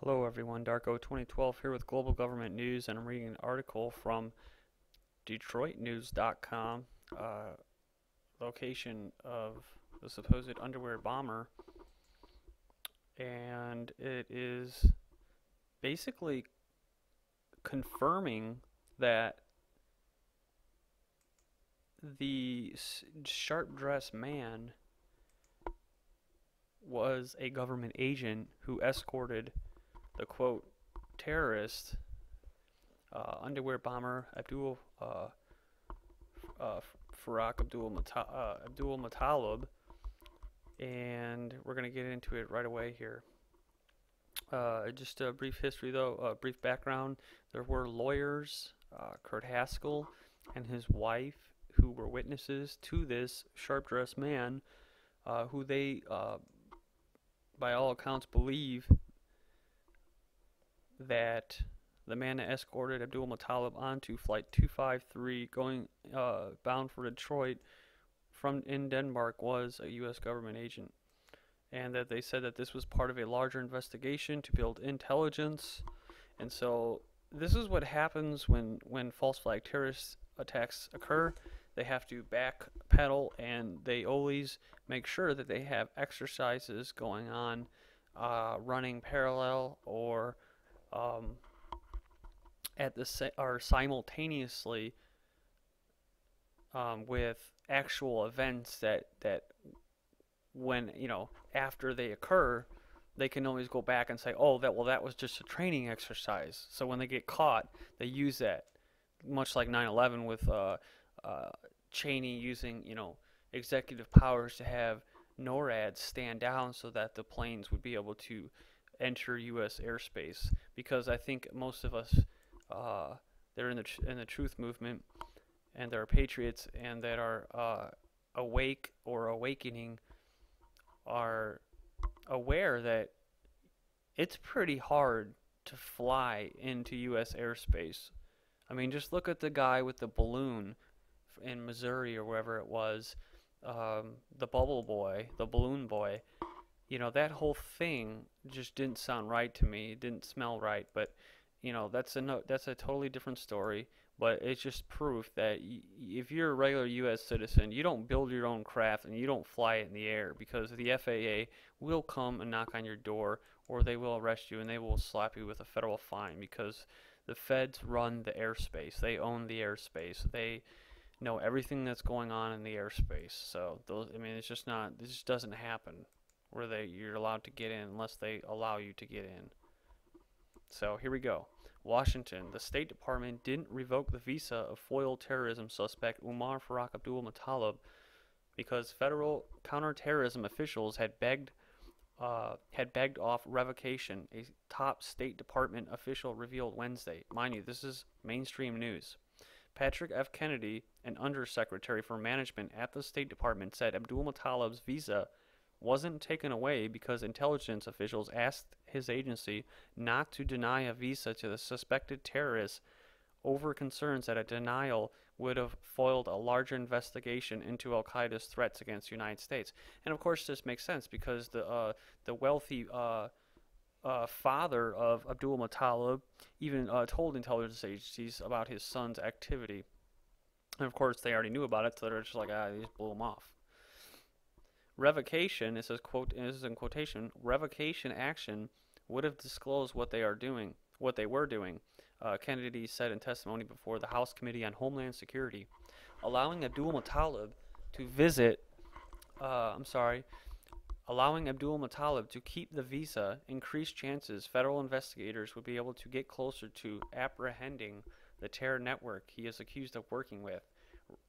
Hello everyone, Darko 2012 here with Global Government News, and I'm reading an article from DetroitNews.com, location of the supposed underwear bomber, and it is basically confirming that the sharp-dressed man was a government agent who escorted the quote terrorist underwear bomber Farouk Abdulmutallab, and we're going to get into it right away here. Just a brief history, though, a brief background. There were lawyers, Kurt Haskell and his wife, who were witnesses to this sharp-dressed man, who they, by all accounts, believe that the man that escorted Abdulmutallab onto Flight 253 going bound for Detroit from in Denmark was a U.S. government agent, and that they said that this was part of a larger investigation to build intelligence. And so this is what happens when false flag terrorist attacks occur. They have to backpedal, and they always make sure that they have exercises going on, running parallel or simultaneously with actual events that when after they occur, they can always go back and say, oh, that was just a training exercise. So when they get caught, they use that, much like 9/11 with Cheney using executive powers to have NORAD stand down so that the planes would be able to enter U.S. airspace. Because I think most of us, they're in the truth movement, and there are patriots, and that are awake or awakening, are aware that it's pretty hard to fly into U.S. airspace. I mean, just look at the guy with the balloon in Missouri or wherever it was, the bubble boy, the balloon boy. That whole thing just didn't sound right to me. It didn't smell right, but that's a totally different story. But it's just proof that if you're a regular U.S. citizen, you don't build your own craft and you don't fly it in the air, because the FAA will come and knock on your door, or they will arrest you and they will slap you with a federal fine, because the feds run the airspace. They own the airspace. They know everything that's going on in the airspace. So it's just not. This just doesn't happen where you're allowed to get in unless they allow you to get in. So here we go. Washington. The State Department didn't revoke the visa of foiled terrorism suspect Umar Farouk Abdulmutallab because federal counterterrorism officials had begged off revocation, a top State Department official revealed Wednesday. Mind you, this is mainstream news. Patrick F. Kennedy, an undersecretary for management at the State Department, said Abdulmutallab's visa wasn't taken away because intelligence officials asked his agency not to deny a visa to the suspected terrorist over concerns that a denial would have foiled a larger investigation into al-Qaida's threats against the United States. And of course this makes sense, because the wealthy father of Abdulmutallab even told intelligence agencies about his son's activity. And of course they already knew about it, so they're just like, they just blew him off. Revocation, it says, quote, this is in quotation, revocation action would have disclosed what they were doing, Kennedy said in testimony before the House Committee on Homeland Security. Allowing Abdulmutallab to keep the visa increased chances federal investigators would be able to get closer to apprehending the terror network he is accused of working with,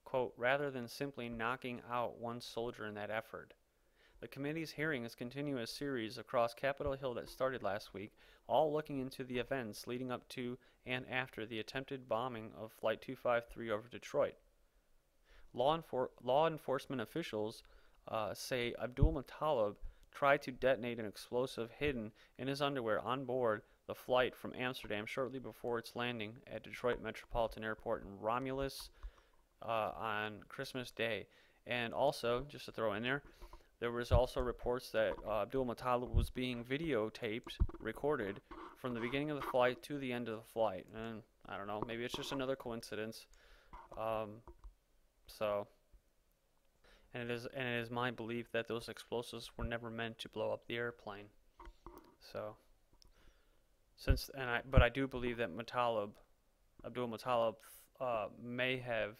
quote, rather than simply knocking out one soldier in that effort. The committee's hearings continue a series across Capitol Hill that started last week, all looking into the events leading up to and after the attempted bombing of Flight 253 over Detroit. Law enforcement officials say Abdulmutallab tried to detonate an explosive hidden in his underwear on board the flight from Amsterdam shortly before its landing at Detroit Metropolitan Airport in Romulus on Christmas Day. And also, just to throw in there, There was also reports that Abdulmutallab was being videotaped, recorded, from the beginning of the flight to the end of the flight. And I don't know, maybe it's just another coincidence. Um, so, and it is my belief that those explosives were never meant to blow up the airplane. So, but I do believe that Abdulmutallab, may have.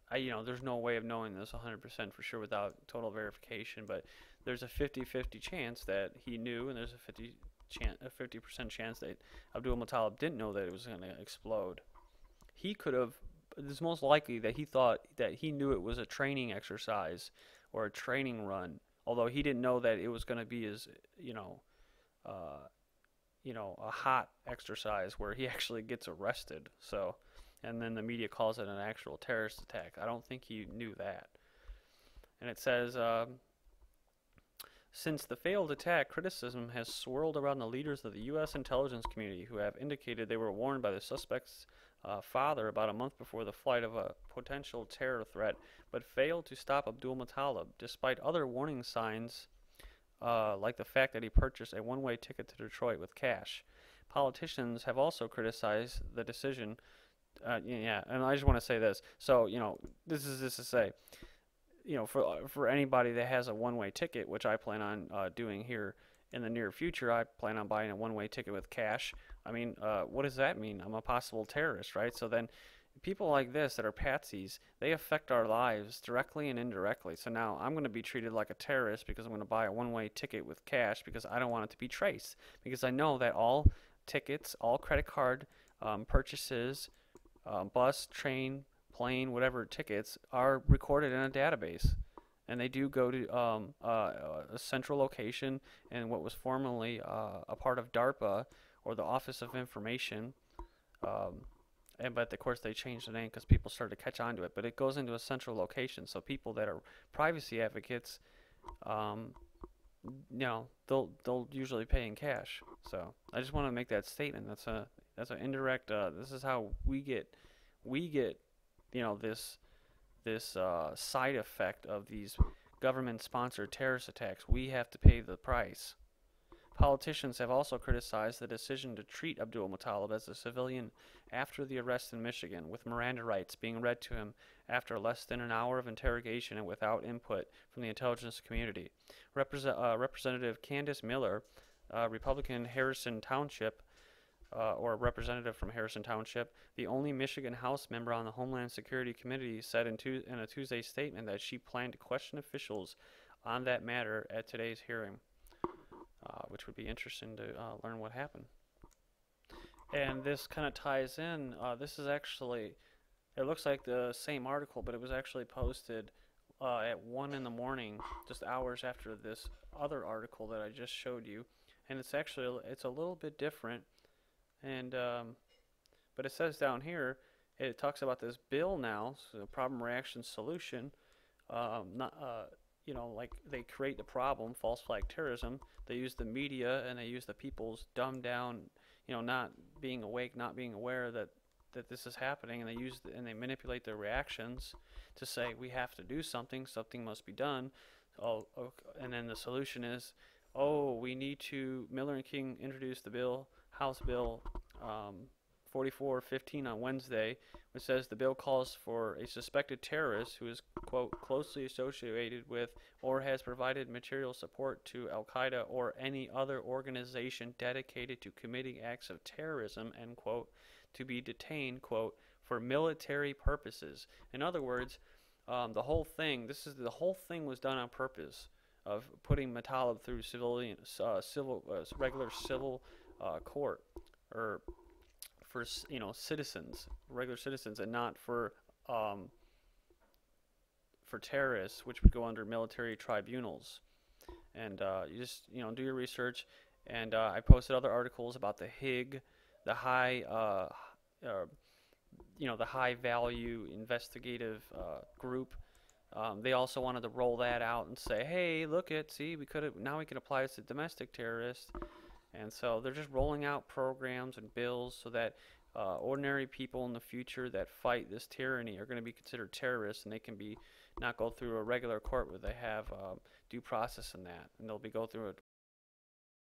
There's no way of knowing this 100% for sure without total verification, but there's a 50-50 chance that he knew, and there's a 50% chance that Abdulmutallab didn't know that it was going to explode. He could have. It's most likely that he thought that he knew it was a training exercise or a training run, although he didn't know that it was going to be as uh, a hot exercise where he actually gets arrested. So, and then the media calls it an actual terrorist attack. I don't think he knew that. And it says, since the failed attack, criticism has swirled around the leaders of the U.S. intelligence community, who have indicated they were warned by the suspect's father about a month before the flight of a potential terror threat, but failed to stop Abdulmutallab, despite other warning signs like the fact that he purchased a one-way ticket to Detroit with cash. Politicians have also criticized the decision. Yeah, and I just want to say this. So, this is just to say, for anybody that has a one-way ticket, which I plan on doing here in the near future, I plan on buying a one-way ticket with cash. I mean, what does that mean? I'm a possible terrorist, right? So then people like this that are patsies, they affect our lives directly and indirectly. So now I'm going to be treated like a terrorist because I'm going to buy a one-way ticket with cash because I don't want it to be traced. Because I know that all tickets, all credit card purchases, bus, train, plane, whatever tickets are recorded in a database. And they do go to a central location in what was formerly a part of DARPA, or the Office of Information. But of course they changed the name because people started to catch on to it. But it goes into a central location, so people that are privacy advocates, they'll usually pay in cash. So I just want to make that statement. That's an indirect. This is how we get this side effect of these government-sponsored terrorist attacks. We have to pay the price. Politicians have also criticized the decision to treat Abdulmutallab as a civilian after the arrest in Michigan, with Miranda rights being read to him after less than an hour of interrogation and without input from the intelligence community. Representative Candace Miller, Republican Harrison Township, or a representative from Harrison Township, the only Michigan House member on the Homeland Security Committee, said in a Tuesday statement that she planned to question officials on that matter at today's hearing. Which would be interesting to learn what happened. And this kind of ties in. This is actually, it looks like the same article, but it was actually posted at 1 in the morning, just hours after this other article that I just showed you. And it's a little bit different. And but it says down here, it talks about this bill now, so problem, reaction, solution. Like they create the problem, false flag terrorism. They use the media and they use the people's dumbed down, not being awake, not being aware that this is happening, and they manipulate their reactions to say we have to do something must be done. And then the solution is, we need to. Miller and King introduced the bill, House Bill 4415 on Wednesday, which says the bill calls for a suspected terrorist who is, quote, closely associated with or has provided material support to al-Qaida or any other organization dedicated to committing acts of terrorism, end quote, to be detained, quote, for military purposes. In other words, the whole thing was done on purpose of putting Mutallab through regular civil court, or for citizens, regular citizens, and not for terrorists, which would go under military tribunals. And you just do your research. And I posted other articles about the HIG, the high value investigative group. They also wanted to roll that out and say, hey, now we can apply this to domestic terrorists. And so they're just rolling out programs and bills so that ordinary people in the future that fight this tyranny are going to be considered terrorists, and they can be not go through a regular court where they have due process in that, and they'll be go through